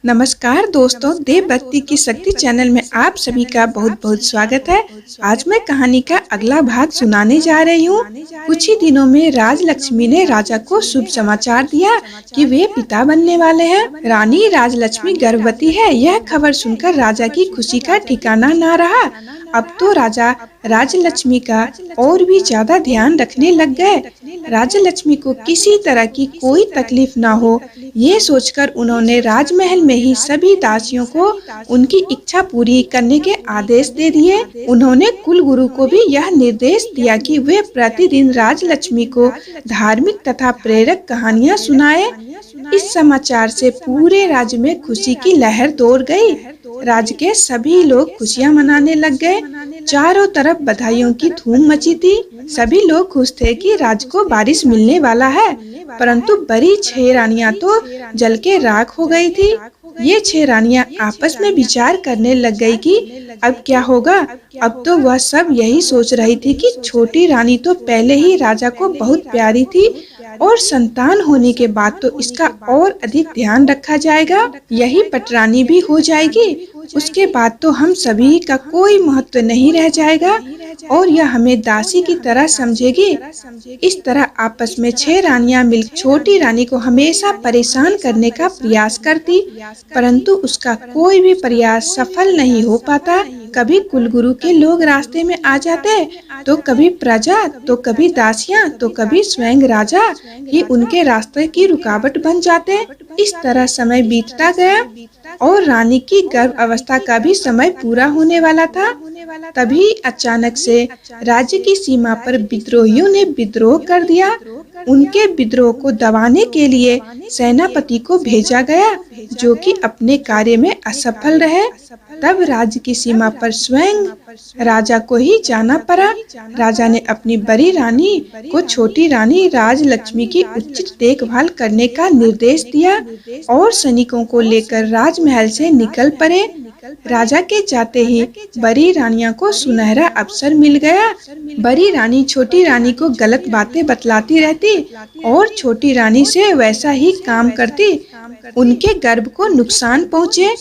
नमस्कार दोस्तों, देवभक्ति की शक्ति चैनल में आप सभी का बहुत बहुत स्वागत है। आज मैं कहानी का अगला भाग सुनाने जा रही हूँ। कुछ ही दिनों में राजलक्ष्मी ने राजा को शुभ समाचार दिया कि वे पिता बनने वाले हैं। रानी राजलक्ष्मी गर्भवती है। यह खबर सुनकर राजा की खुशी का ठिकाना न रहा। अब तो राजा राजलक्ष्मी का और भी ज्यादा ध्यान रखने लग गए। राजलक्ष्मी को किसी तरह की कोई तकलीफ न हो, ये सोचकर उन्होंने राजमहल में ही सभी दासियों को उनकी इच्छा पूरी करने के आदेश दे दिए। उन्होंने कुलगुरु को भी यह निर्देश दिया कि वे प्रतिदिन राजलक्ष्मी को धार्मिक तथा प्रेरक कहानियां सुनाए। इस समाचार से पूरे राज्य में खुशी की लहर दौड़ गई। राज्य के सभी लोग खुशियां मनाने लग गए। चारों तरफ बधाइयों की धूम मची थी। सभी लोग खुश थे कि राज्य को बारिश मिलने वाला है, परंतु बड़ी 6 रानियां तो जल के राख हो गई थी। ये 6 रानियां आपस में विचार करने लग गई कि अब क्या होगा। अब तो वह सब यही सोच रही थी कि छोटी रानी तो पहले ही राजा को बहुत प्यारी थी और संतान होने के बाद तो इसका और अधिक ध्यान रखा जाएगा। यही पटरानी भी हो जाएगी। उसके बाद तो हम सभी का कोई महत्व नहीं रह जाएगा और यह हमें दासी की तरह समझेगी। इस तरह आपस में 6 रानियां मिल छोटी रानी को हमेशा परेशान करने का प्रयास करती, परंतु उसका कोई भी प्रयास सफल नहीं हो पाता। कभी कुलगुरु के लोग रास्ते में आ जाते, तो कभी प्रजा, तो कभी दासियां, तो कभी स्वयं राजा ही उनके रास्ते की रुकावट बन जाते। इस तरह समय बीतता गया और रानी की गर्भ अवस्था का भी समय पूरा होने वाला था। तभी अचानक से राज्य की सीमा पर विद्रोहियों ने विद्रोह कर दिया। उनके विद्रोह को दबाने के लिए सेनापति को भेजा गया, जो कि अपने कार्य में असफल रहे। तब राज्य की सीमा पर स्वयं राजा को ही जाना पड़ा। राजा ने अपनी बड़ी रानी को छोटी रानी राजलक्ष्मी की उचित देखभाल करने का निर्देश दिया और सैनिकों को लेकर राजमहल से निकल पड़े। राजा के जाते ही बड़ी रानियां को सुनहरा अवसर मिल गया। बड़ी रानी छोटी रानी को गलत बातें बतलाती रहती और छोटी रानी से वैसा ही काम करती। उनके गर्भ को नुकसान पहुँचे।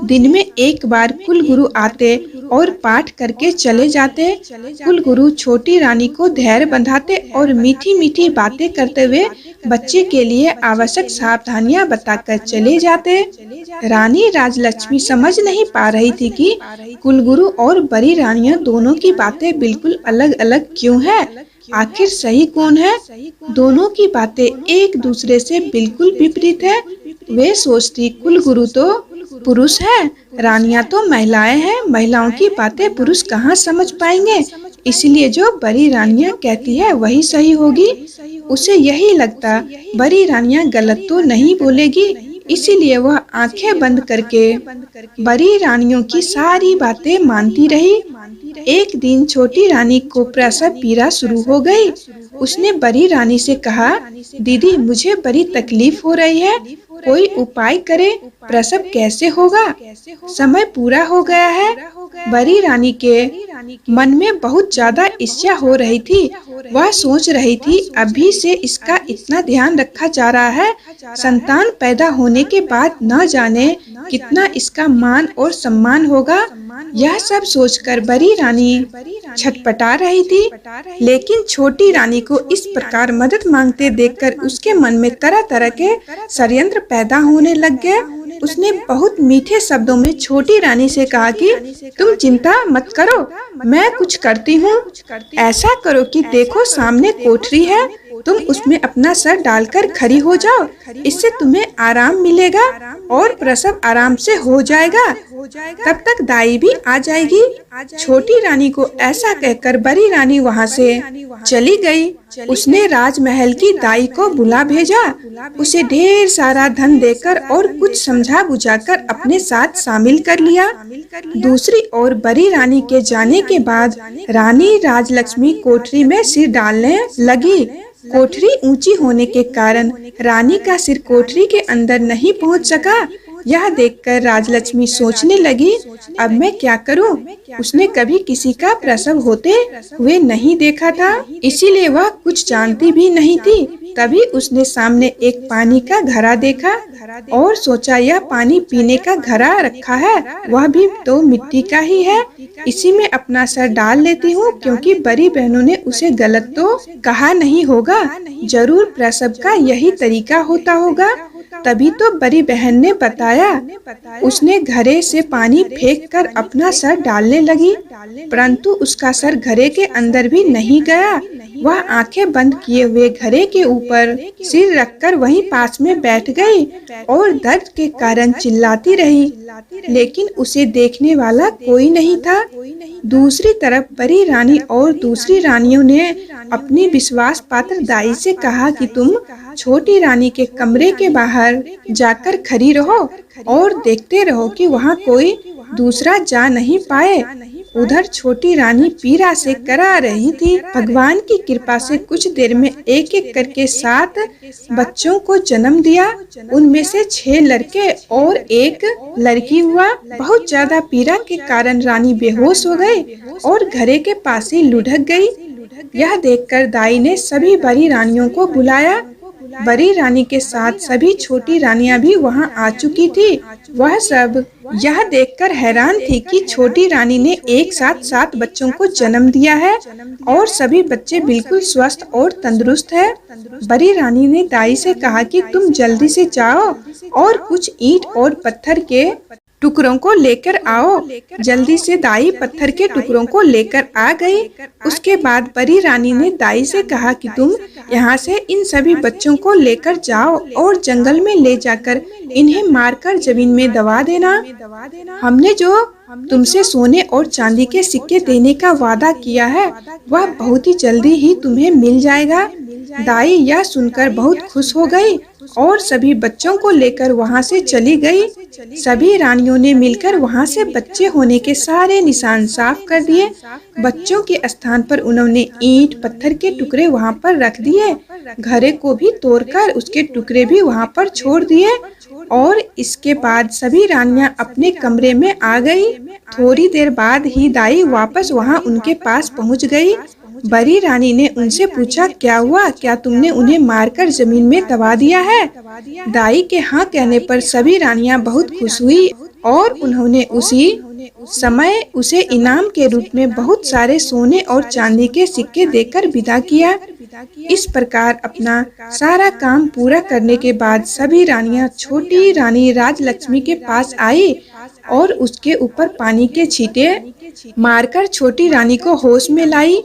दिन में एक बार कुलगुरु आते और पाठ करके चले जाते। कुलगुरु छोटी रानी को धैर्य बंधाते और मीठी मीठी बातें करते हुए बच्चे के लिए आवश्यक सावधानियां बताकर चले जाते। रानी राजलक्ष्मी समझ नहीं पा रही थी कि कुलगुरु और बड़ी रानियां दोनों की बातें बिल्कुल अलग अलग क्यों है। आखिर सही कौन है? दोनों की बातें एक दूसरे से बिल्कुल विपरीत है। वे सोचती कुलगुरु तो पुरुष है, रानियां तो महिलाएं हैं। महिलाओं की बातें पुरुष कहाँ समझ पाएंगे, इसलिए जो बड़ी रानियां कहती है वही सही होगी। उसे यही लगता बड़ी रानियां गलत तो नहीं बोलेगी, इसीलिए वह आंखें बंद करके बड़ी रानियों की सारी बातें मानती रही। एक दिन छोटी रानी को प्रसव पीड़ा शुरू हो गई। उसने बड़ी रानी से कहा, दीदी मुझे बड़ी तकलीफ हो रही है, कोई उपाय करे, प्रसव कैसे होगा? समय पूरा हो गया है। बड़ी रानी के मन में बहुत ज्यादा ईर्ष्या हो रही थी। वह सोच रही थी अभी से इसका इतना ध्यान रखा जा रहा है, संतान पैदा होने के बाद न जाने कितना इसका मान और सम्मान होगा। यह सब सोचकर बड़ी रानी छटपटा रही थी, लेकिन छोटी रानी को इस प्रकार मदद मांगते देखकर उसके मन में तरह तरह के षड्यंत्र पैदा होने लग गए। उसने बहुत मीठे शब्दों में छोटी रानी से कहा कि तुम चिंता मत करो, मैं कुछ करती हूँ। ऐसा करो कि देखो सामने कोठरी है, तुम उसमें अपना सर डालकर खड़ी हो जाओ, इससे तुम्हें आराम मिलेगा और प्रसव आराम से हो जाएगा। तब तक दाई भी आ जाएगी। छोटी रानी को ऐसा कहकर बड़ी रानी वहाँ से चली गई। उसने राजमहल की दाई को बुला भेजा, उसे ढेर सारा धन देकर और कुछ समझा बुझाकर अपने साथ शामिल कर लिया। दूसरी ओर बड़ी रानी के जाने के बाद रानी राजलक्ष्मी कोठरी में सिर डालने लगी। कोठरी ऊंची होने के कारण रानी का सिर कोठरी के अंदर नहीं पहुंच सका। यह देखकर राजलक्ष्मी सोचने लगी, अब मैं क्या करूं? उसने कभी किसी का प्रसव होते हुए नहीं देखा था, इसीलिए वह कुछ जानती भी नहीं थी। तभी उसने सामने एक पानी का घड़ा देखा और सोचा, यह पानी पीने का घड़ा रखा है, वह भी तो मिट्टी का ही है। इसी में अपना सर डाल लेती हूँ, क्योंकि बड़ी बहनों ने उसे गलत तो कहा नहीं होगा। जरूर प्रसव का यही तरीका होता होगा। तभी तो बड़ी बहन ने बताया। उसने घड़े से पानी फेंक कर अपना सर डालने लगी, परंतु उसका सर घड़े के अंदर भी नहीं गया। वह आंखें बंद किए हुए घड़े के ऊपर सिर रखकर वहीं पास में बैठ गई और दर्द के कारण चिल्लाती रही, लेकिन उसे देखने वाला कोई नहीं था। दूसरी तरफ बड़ी रानी और दूसरी रानियों ने अपनी विश्वास पात्र दाई से कहा कि तुम छोटी रानी के कमरे के बाहर जाकर खड़ी रहो और देखते रहो कि वहाँ कोई दूसरा जा नहीं पाए। उधर छोटी रानी पीड़ा से करा रही थी। भगवान की कृपा से कुछ देर में एक एक करके 7 बच्चों को जन्म दिया। उनमें से 6 लड़के और 1 लड़की हुआ। बहुत ज्यादा पीड़ा के कारण रानी बेहोश हो गई और घड़े के पास ही लुढ़क गई। यह देखकर दाई ने सभी बड़ी रानियों को बुलाया। बड़ी रानी के साथ सभी छोटी रानियां भी वहां आ चुकी थी। वह सब यह देखकर हैरान थी कि छोटी रानी ने एक साथ 7 बच्चों को जन्म दिया है और सभी बच्चे बिल्कुल स्वस्थ और तंदुरुस्त है। बड़ी रानी ने दाई से कहा कि तुम जल्दी से जाओ और कुछ ईंट और पत्थर के टुकड़ों को लेकर आओ। जल्दी से दाई पत्थर के टुकड़ों को लेकर आ गई। उसके बाद बड़ी रानी ने दाई से कहा कि तुम यहाँ से इन सभी बच्चों को लेकर जाओ और जंगल में ले जाकर इन्हें मारकर जमीन में दबा देना। हमने जो तुमसे सोने और चांदी के सिक्के देने का वादा किया है, वह बहुत ही जल्दी ही तुम्हें मिल जाएगा। दाई यह सुनकर बहुत खुश हो गई और सभी बच्चों को लेकर वहां से चली गई। सभी रानियों ने मिलकर वहां से बच्चे होने के सारे निशान साफ कर दिए। बच्चों के स्थान पर उन्होंने ईंट पत्थर के टुकड़े वहां पर रख दिए। घड़े को भी तोड़कर उसके टुकड़े भी वहां पर छोड़ दिए और इसके बाद सभी रानियां अपने कमरे में आ गई। थोड़ी देर बाद ही दाई वापस वहां उनके पास पहुंच गई। बड़ी रानी ने उनसे पूछा, क्या हुआ? क्या तुमने उन्हें मारकर जमीन में दबा दिया है? दाई के हाँ कहने पर सभी रानियां बहुत खुश हुई और उन्होंने उसी समय उसे इनाम के रूप में बहुत सारे सोने और चांदी के सिक्के देकर विदा किया। इस प्रकार अपना सारा काम पूरा करने के बाद सभी रानियां छोटी रानी राजलक्ष्मी के पास आई और उसके ऊपर पानी के छींटे मारकर छोटी रानी को होश में लाई।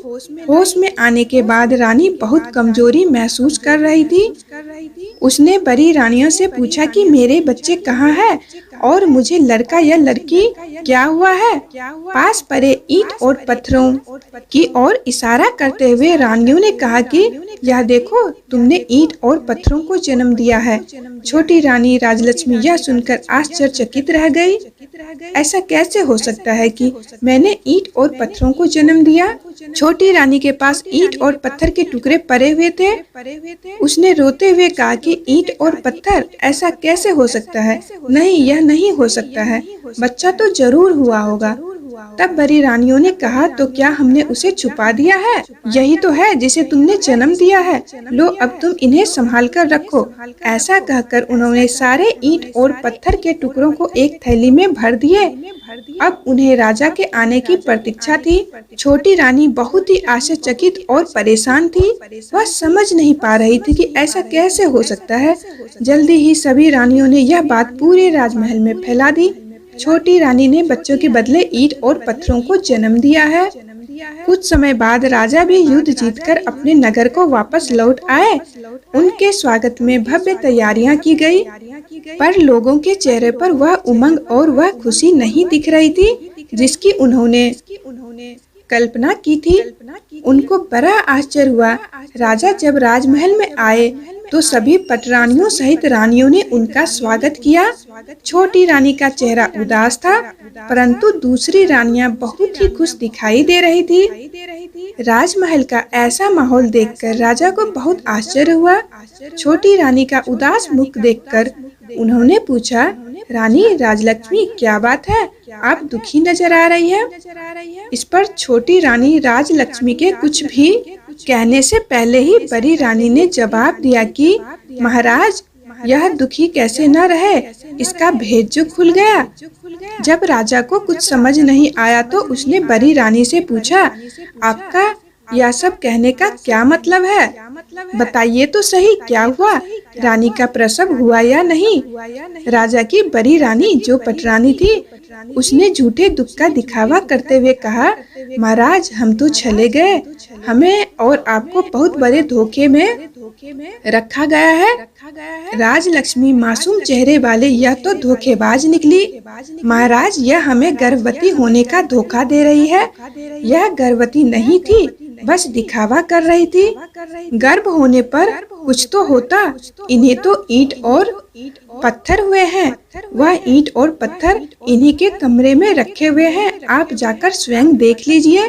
होश में आने के बाद रानी बहुत कमजोरी महसूस कर रही थी। उसने बड़ी रानियों से पूछा कि मेरे बच्चे कहाँ हैं और मुझे लड़का या लड़की क्या हुआ है? पास पड़े ईंट और पत्थरों की ओर इशारा करते हुए रानियों ने कहा कि यह देखो, तुमने ईंट और पत्थरों को जन्म दिया है। छोटी रानी राजलक्ष्मी यह सुनकर आश्चर्यचकित रह गई। ऐसा कैसे हो सकता है कि मैंने ईंट और पत्थरों को जन्म दिया? छोटी रानी के पास ईंट और पत्थर के टुकड़े पड़े हुए थे। उसने रोते हुए कहा कि ईंट और पत्थर, ऐसा कैसे हो सकता है? नहीं, यह नहीं हो सकता है। बच्चा तो जरूर हुआ होगा। तब बड़ी रानियों ने कहा, तो क्या हमने उसे छुपा दिया है? यही तो है जिसे तुमने जन्म दिया है। लो, अब तुम इन्हें संभाल कर रखो। ऐसा कहकर उन्होंने सारे ईंट और पत्थर के टुकड़ों को एक थैली में भर दिए। अब उन्हें राजा के आने की प्रतीक्षा थी। छोटी रानी बहुत ही आश्चर्यचकित और परेशान थी। वह समझ नहीं पा रही थी कि ऐसा कैसे हो सकता है। जल्दी ही सभी रानियों ने यह बात पूरे राजमहल में फैला दी। छोटी रानी ने बच्चों के बदले ईंट और पत्थरों को जन्म दिया है। कुछ समय बाद राजा भी युद्ध जीतकर अपने नगर को वापस लौट आए। उनके स्वागत में भव्य तैयारियां की गई, पर लोगों के चेहरे पर वह उमंग और वह खुशी नहीं दिख रही थी जिसकी उन्होंने कल्पना की थी। उनको बड़ा आश्चर्य हुआ। राजा जब राजमहल में आए तो सभी पटरानियों सहित रानियों ने उनका स्वागत किया। छोटी रानी का चेहरा उदास था, परंतु दूसरी रानियां बहुत ही खुश दिखाई दे रही थी। राजमहल का ऐसा माहौल देखकर राजा को बहुत आश्चर्य हुआ। छोटी रानी का उदास मुख देखकर उन्होंने पूछा, रानी राजलक्ष्मी क्या बात है, आप दुखी नजर आ रही है। इस पर छोटी रानी राजलक्ष्मी के कुछ भी कहने से पहले ही बड़ी रानी ने जवाब दिया कि महाराज, यह दुखी कैसे न रहे, इसका भेद जो खुल गया। जब राजा को कुछ समझ नहीं आया तो उसने बड़ी रानी से पूछा, आपका यह सब कहने का क्या मतलब है, बताइए तो सही क्या हुआ, रानी का प्रसव हुआ या नहीं। राजा की बड़ी रानी जो पटरानी थी, उसने झूठे दुख का दिखावा करते हुए कहा, महाराज हम तो चले गए, हमें और आपको बहुत बड़े धोखे में रखा गया है। राजलक्ष्मी मासूम चेहरे वाले यह तो धोखेबाज निकली। महाराज, यह हमें गर्भवती होने का धोखा दे रही है। यह गर्भवती नहीं थी, बस दिखावा कर रही थी। गर्भ होने पर कुछ तो होता, इन्हें तो ईंट और पत्थर हुए हैं। वह ईंट और पत्थर इन्हीं के कमरे में रखे हुए हैं, आप जाकर स्वयं देख लीजिए।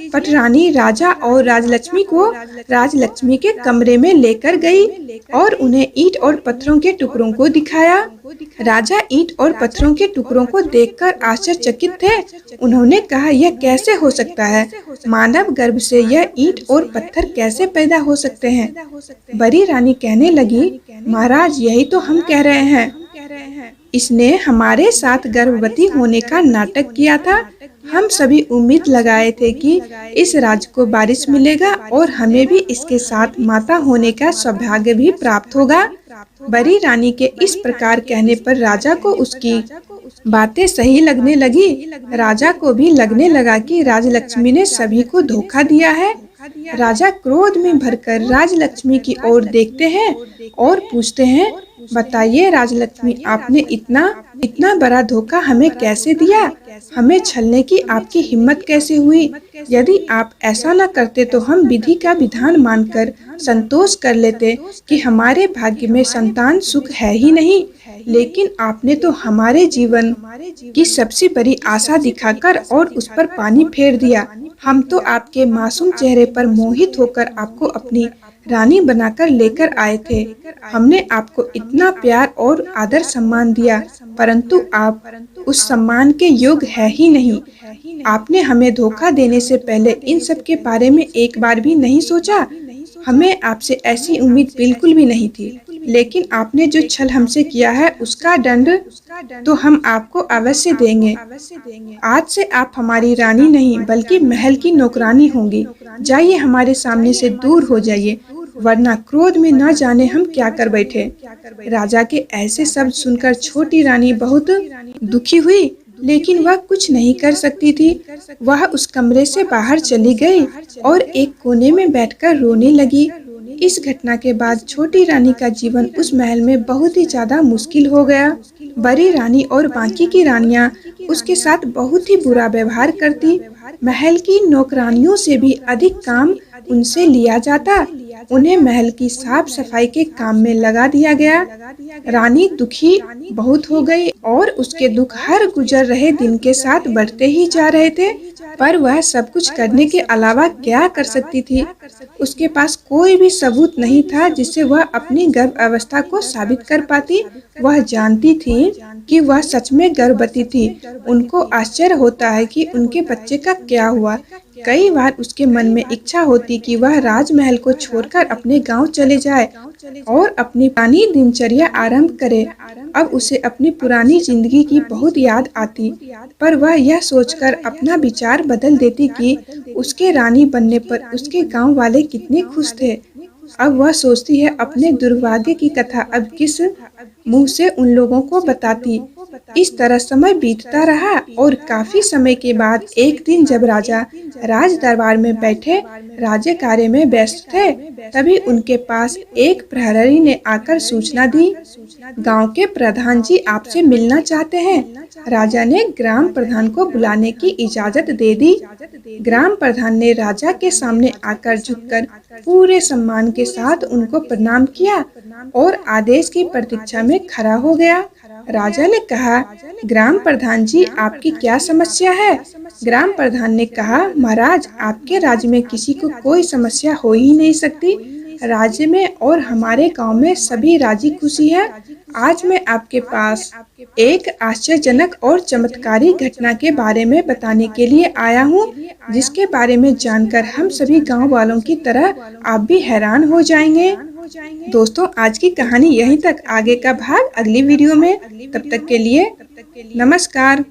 पटरानी राजा और राजलक्ष्मी को राजलक्ष्मी के कमरे में लेकर गई और उन्हें ईंट और पत्थरों के टुकड़ों को दिखाया। राजा ईंट और पत्थरों के टुकड़ों को देखकर आश्चर्यचकित थे। उन्होंने कहा, यह कैसे हो सकता है, मानव गर्भ से यह ईंट और पत्थर कैसे पैदा हो सकते हैं। बड़ी रानी कहने लगी, महाराज यही तो हम कह रहे हैं, इसने हमारे साथ गर्भवती होने का नाटक किया था। हम सभी उम्मीद लगाए थे कि इस राज को वारिस मिलेगा और हमें भी इसके साथ माता होने का सौभाग्य भी प्राप्त होगा। बड़ी रानी के इस प्रकार कहने पर राजा को उसकी बातें सही लगने लगी। राजा को भी लगने लगा कि राजलक्ष्मी ने सभी को धोखा दिया है। राजा क्रोध में भरकर राजलक्ष्मी की ओर देखते हैं और पूछते हैं, बताइए राजलक्ष्मी, आपने इतना बड़ा धोखा हमें कैसे दिया, हमें छलने की आपकी हिम्मत कैसे हुई। यदि आप ऐसा न करते तो हम विधि का विधान मानकर संतोष कर लेते कि हमारे भाग्य में संतान सुख है ही नहीं, लेकिन आपने तो हमारे जीवन की सबसे बड़ी आशा दिखाकर और उस पर पानी फेर दिया। हम तो आपके मासूम चेहरे पर मोहित होकर आपको अपनी रानी बनाकर लेकर आए थे। हमने आपको इतना प्यार और आदर सम्मान दिया, परंतु आप उस सम्मान के योग्य है ही नहीं। आपने हमें धोखा देने से पहले इन सब के बारे में एक बार भी नहीं सोचा। हमें आपसे ऐसी उम्मीद बिल्कुल भी नहीं थी, लेकिन आपने जो छल हमसे किया है उसका दंड तो हम आपको अवश्य देंगे। आज से आप हमारी रानी नहीं बल्कि महल की नौकरानी होंगी। जाइए, हमारे सामने से दूर हो जाइए, वरना क्रोध में न जाने हम क्या कर बैठे। राजा के ऐसे शब्द सुनकर छोटी रानी बहुत दुखी हुई, लेकिन वह कुछ नहीं कर सकती थी। वह उस कमरे से बाहर चली गई और एक कोने में बैठकर रोने लगी। इस घटना के बाद छोटी रानी का जीवन उस महल में बहुत ही ज्यादा मुश्किल हो गया। बड़ी रानी और बाकी की रानियां उसके साथ बहुत ही बुरा व्यवहार करती। महल की नौकरानियों से भी अधिक काम उनसे लिया जाता। उन्हें महल की साफ सफाई के काम में लगा दिया गया। रानी दुखी बहुत हो गई और उसके दुख हर गुजर रहे दिन के साथ बढ़ते ही जा रहे थे। पर वह सब कुछ करने के अलावा क्या कर सकती थी। उसके पास कोई भी सबूत नहीं था जिससे वह अपनी गर्भ अवस्था को साबित कर पाती। वह जानती थी कि वह सच में गर्भवती थी। उनको आश्चर्य होता है कि उनके बच्चे का क्या हुआ। कई बार उसके मन में इच्छा होती कि वह राजमहल को छोड़कर अपने गांव चले जाए और अपनी पुरानी दिनचर्या आरंभ करे। अब उसे अपनी पुरानी जिंदगी की बहुत याद आती, पर वह यह सोचकर अपना विचार बदल देती कि उसके रानी बनने पर उसके गांव वाले कितने खुश थे। अब वह सोचती है, अपने दुर्भाग्य की कथा अब किस मुंह से उन लोगों को बताती। इस तरह समय बीतता रहा और काफी समय के बाद एक दिन जब राजा राज दरबार में बैठे राज्य कार्य में व्यस्त थे, तभी उनके पास एक प्रहरी ने आकर सूचना दी, गांव के प्रधान जी आपसे मिलना चाहते हैं। राजा ने ग्राम प्रधान को बुलाने की इजाजत दे दी। ग्राम प्रधान ने राजा के सामने आकर झुककर पूरे सम्मान के साथ उनको प्रणाम किया और आदेश की प्रतीक्षा में खड़ा हो गया। राजा ने कहा, ग्राम प्रधान जी आपकी क्या समस्या है। ग्राम प्रधान ने कहा, महाराज आपके राज्य में किसी को कोई समस्या हो ही नहीं सकती। राज्य में और हमारे गांव में सभी राजी खुशी है। आज मैं आपके पास एक आश्चर्यजनक और चमत्कारी घटना के बारे में बताने के लिए आया हूँ, जिसके बारे में जानकर हम सभी गांव वालों की तरह आप भी हैरान हो जाएंगे। दोस्तों, आज की कहानी यहीं तक, आगे का भाग अगली वीडियो में। तब तक के लिए नमस्कार।